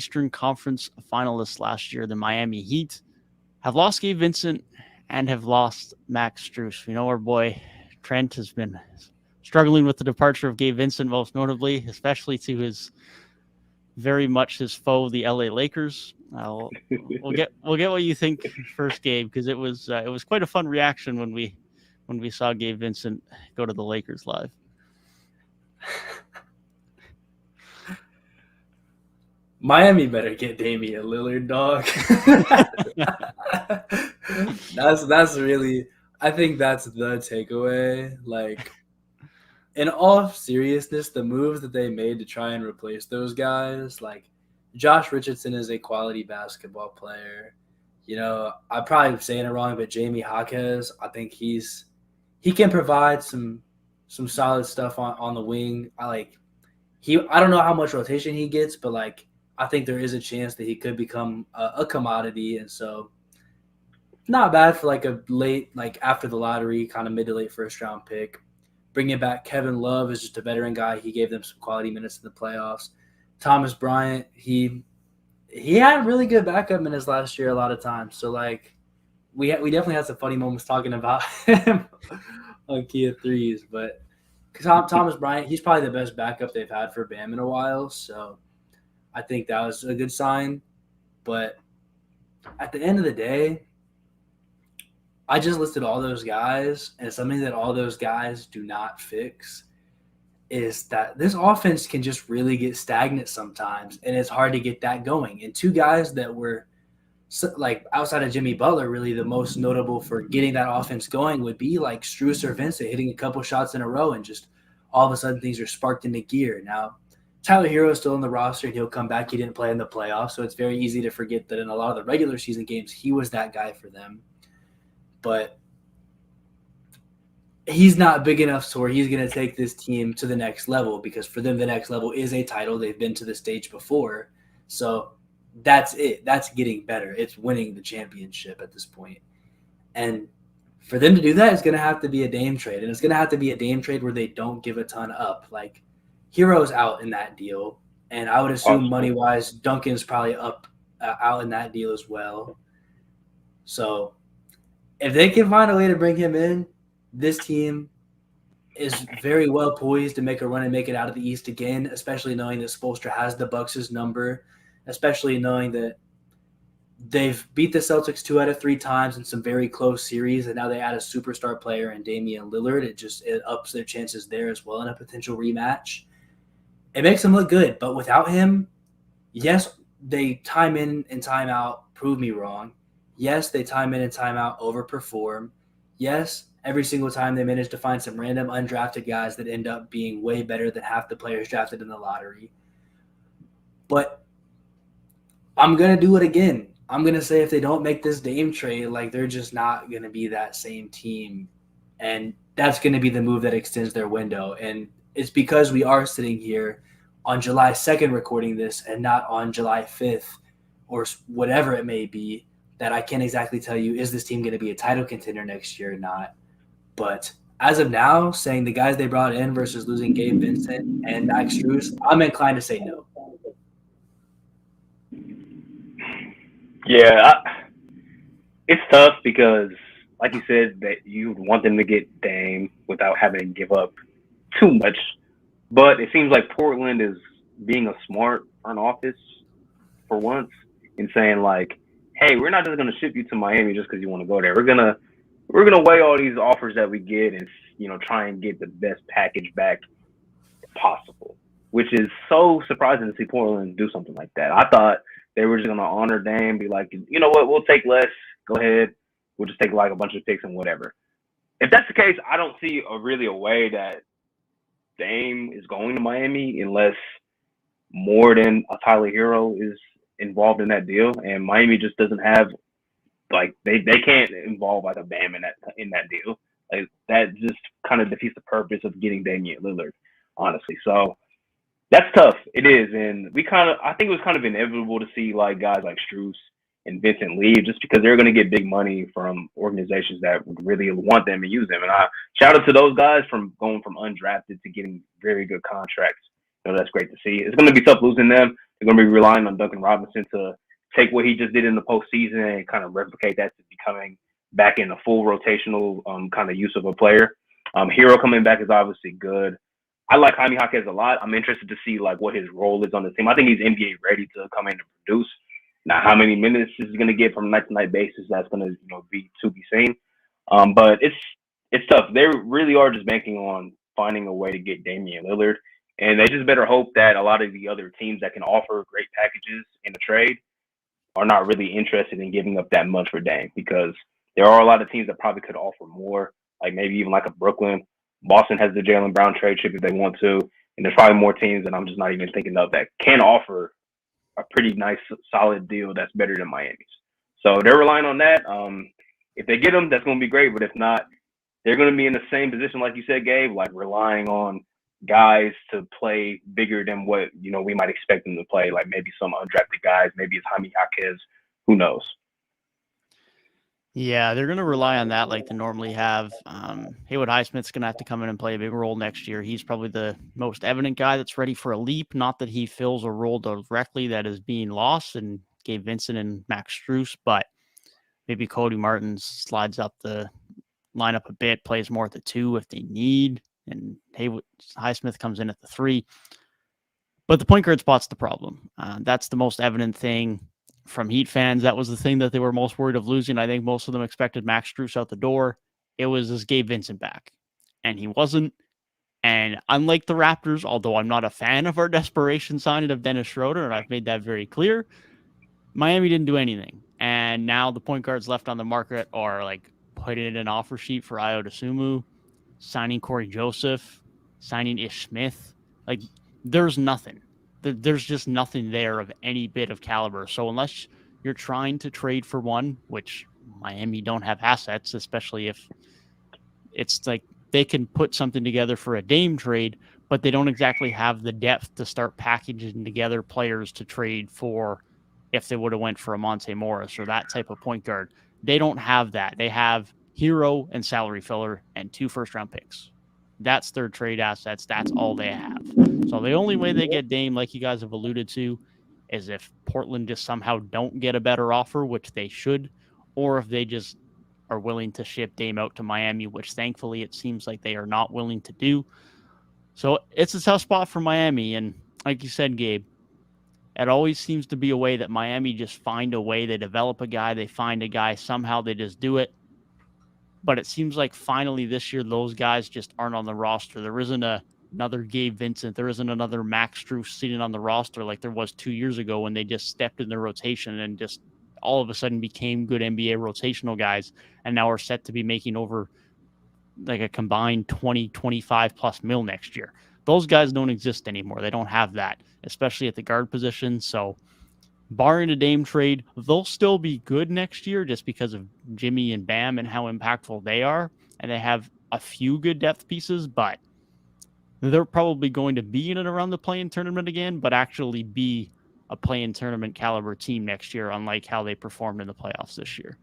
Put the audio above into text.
Eastern Conference finalists last year, the Miami Heat, have lost Gabe Vincent and have lost Max Strus. We know our boy Trent has been struggling with the departure of Gabe Vincent, most notably, especially to his very much his foe, the LA Lakers. We'll get what you think first, Gabe, because it was quite a fun reaction when we saw Gabe Vincent go to the Lakers live. Miami better get Damian Lillard, dog. That's really, I think that's the takeaway. Like, in all seriousness, the moves that they made to try and replace those guys, like Josh Richardson is a quality basketball player. You know, I'm probably saying it wrong, but Jamie Jaquez, I think he can provide some solid stuff on the wing. I don't know how much rotation he gets, but like I think there is a chance that he could become a commodity, and so not bad for like a late, like after the lottery, kind of mid to late first round pick. Bringing back Kevin Love is just a veteran guy. He gave them some quality minutes in the playoffs. Thomas Bryant, he had really good backup minutes last year a lot of times. So like we definitely had some funny moments talking about him on Kia threes, but Thomas Bryant, he's probably the best backup they've had for Bam in a while. So I think that was a good sign. But at the end of the day, I just listed all those guys, and something that all those guys do not fix is that this offense can just really get stagnant sometimes, and it's hard to get that going. And two guys that were, like, outside of Jimmy Butler, really the most notable for getting that offense going would be like Strus or Vincent hitting a couple shots in a row, and just all of a sudden things are sparked into gear. Now, Tyler Hero is still on the roster, and he'll come back. He didn't play in the playoffs, so it's very easy to forget that in a lot of the regular season games, he was that guy for them. But he's not big enough to where he's going to take this team to the next level, because for them, the next level is a title. They've been to the stage before. So that's it. That's getting better. It's winning the championship at this point. And for them to do that, it's going to have to be a Dame trade. And it's going to have to be a Dame trade where they don't give a ton up. Like, Hero's out in that deal. And I would assume money-wise, Duncan's probably out in that deal as well. So if they can find a way to bring him in, this team is very well poised to make a run and make it out of the East again, especially knowing that Spoelstra has the Bucks' number, especially knowing that they've beat the Celtics 2 out of 3 times in some very close series, and now they add a superstar player in Damian Lillard. It ups their chances there as well in a potential rematch. It makes them look good, but without him, yes, they time in and time out prove me wrong. Yes, they time in and time out overperform. Yes, every single time they manage to find some random undrafted guys that end up being way better than half the players drafted in the lottery. But I'm going to do it again. I'm going to say if they don't make this Dame trade, like, they're just not going to be that same team. And that's going to be the move that extends their window. And it's because we are sitting here on July 2nd recording this and not on July 5th or whatever it may be, that I can't exactly tell you, is this team going to be a title contender next year or not. But as of now, saying the guys they brought in versus losing Gabe Vincent and Max Strus, I'm inclined to say no. Yeah, it's tough because, like you said, that you want them to get Dame without having to give up too much. But it seems like Portland is being a smart front office for once and saying, like, hey, we're not just going to ship you to Miami just because you want to go there. We're gonna weigh all these offers that we get and, you know, try and get the best package back possible, which is so surprising to see Portland do something like that. I thought they were just going to honor Dame, be like, you know what, we'll take less. Go ahead. We'll just take like a bunch of picks and whatever. If that's the case, I don't see a way that Dame is going to Miami unless more than a Tyler Hero is involved in that deal, and Miami just doesn't have, like, they can't involve like a Bam in that deal. Like, that just kind of defeats the purpose of getting Damian Lillard, honestly. So that's tough. It is, and I think it was kind of inevitable to see like guys like Strus and Vincent leave, just because they're going to get big money from organizations that would really want them and use them. And I shout out to those guys from going from undrafted to getting very good contracts. You know, that's great to see. It's going to be tough losing them. They're going to be relying on Duncan Robinson to take what he just did in the postseason and kind of replicate that to becoming back in a full rotational kind of use of a player. Hero coming back is obviously good. I like Jaime Jaquez a lot. I'm interested to see like what his role is on the team. I think he's NBA ready to come in and produce. Now, how many minutes he's going to get from night to night basis, that's going to be to be seen. But it's tough. They really are just banking on finding a way to get Damian Lillard, and they just better hope that a lot of the other teams that can offer great packages in the trade are not really interested in giving up that much for Dame, because there are a lot of teams that probably could offer more, like maybe even like a Brooklyn. Boston has the Jaylen Brown trade chip if they want to, and there's probably more teams that I'm just not even thinking of that can offer a pretty nice, solid deal that's better than Miami's. So they're relying on that. If they get them, that's going to be great. But if not, they're going to be in the same position, like you said, Gabe, like relying on guys to play bigger than what we might expect them to play. Like maybe some undrafted guys, maybe it's Jaime Jaquez, who knows? Yeah, they're going to rely on that like they normally have. Haywood Highsmith's going to have to come in and play a big role next year. He's probably the most evident guy that's ready for a leap. Not that he fills a role directly that is being lost in Gabe Vincent and Max Strus, but maybe Cody Martin slides up the lineup a bit, plays more at the 2 if they need, and Haywood Highsmith comes in at the 3. But the point guard spot's the problem. That's the most evident thing. From Heat fans, that was the thing that they were most worried of losing. I think most of them expected Max Strus out the door. It was his Gabe Vincent back, and he wasn't. And unlike the Raptors, although I'm not a fan of our desperation signing of Dennis Schroeder, and I've made that very clear, Miami didn't do anything. And now the point guards left on the market are like putting in an offer sheet for Ayo Dosunmu, signing Corey Joseph, signing Ish Smith. Like, there's nothing. There's just nothing there of any bit of caliber. So unless you're trying to trade for one, which Miami don't have assets, especially if it's like they can put something together for a Dame trade, but they don't exactly have the depth to start packaging together players to trade for if they would have went for a Monte Morris or that type of point guard. They don't have that. They have hero and salary filler and 2 first-round picks. That's their trade assets. That's all they have. So the only way they get Dame, like you guys have alluded to, is if Portland just somehow don't get a better offer, which they should, or if they just are willing to ship Dame out to Miami, which thankfully it seems like they are not willing to do. So it's a tough spot for Miami. And like you said, Gabe, it always seems to be a way that Miami just find a way. They develop a guy, they find a guy, somehow they just do it. But it seems like finally this year, those guys just aren't on the roster. There isn't another Gabe Vincent. There isn't another Max Strus sitting on the roster like there was 2 years ago when they just stepped in their rotation and just all of a sudden became good NBA rotational guys and now are set to be making over like a combined 20, 25 plus mil next year. Those guys don't exist anymore. They don't have that, especially at the guard position. So barring a Dame trade, they'll still be good next year just because of Jimmy and Bam and how impactful they are. And they have a few good depth pieces, but they're probably going to be in and around the play-in tournament again, but actually be a play-in tournament caliber team next year, unlike how they performed in the playoffs this year.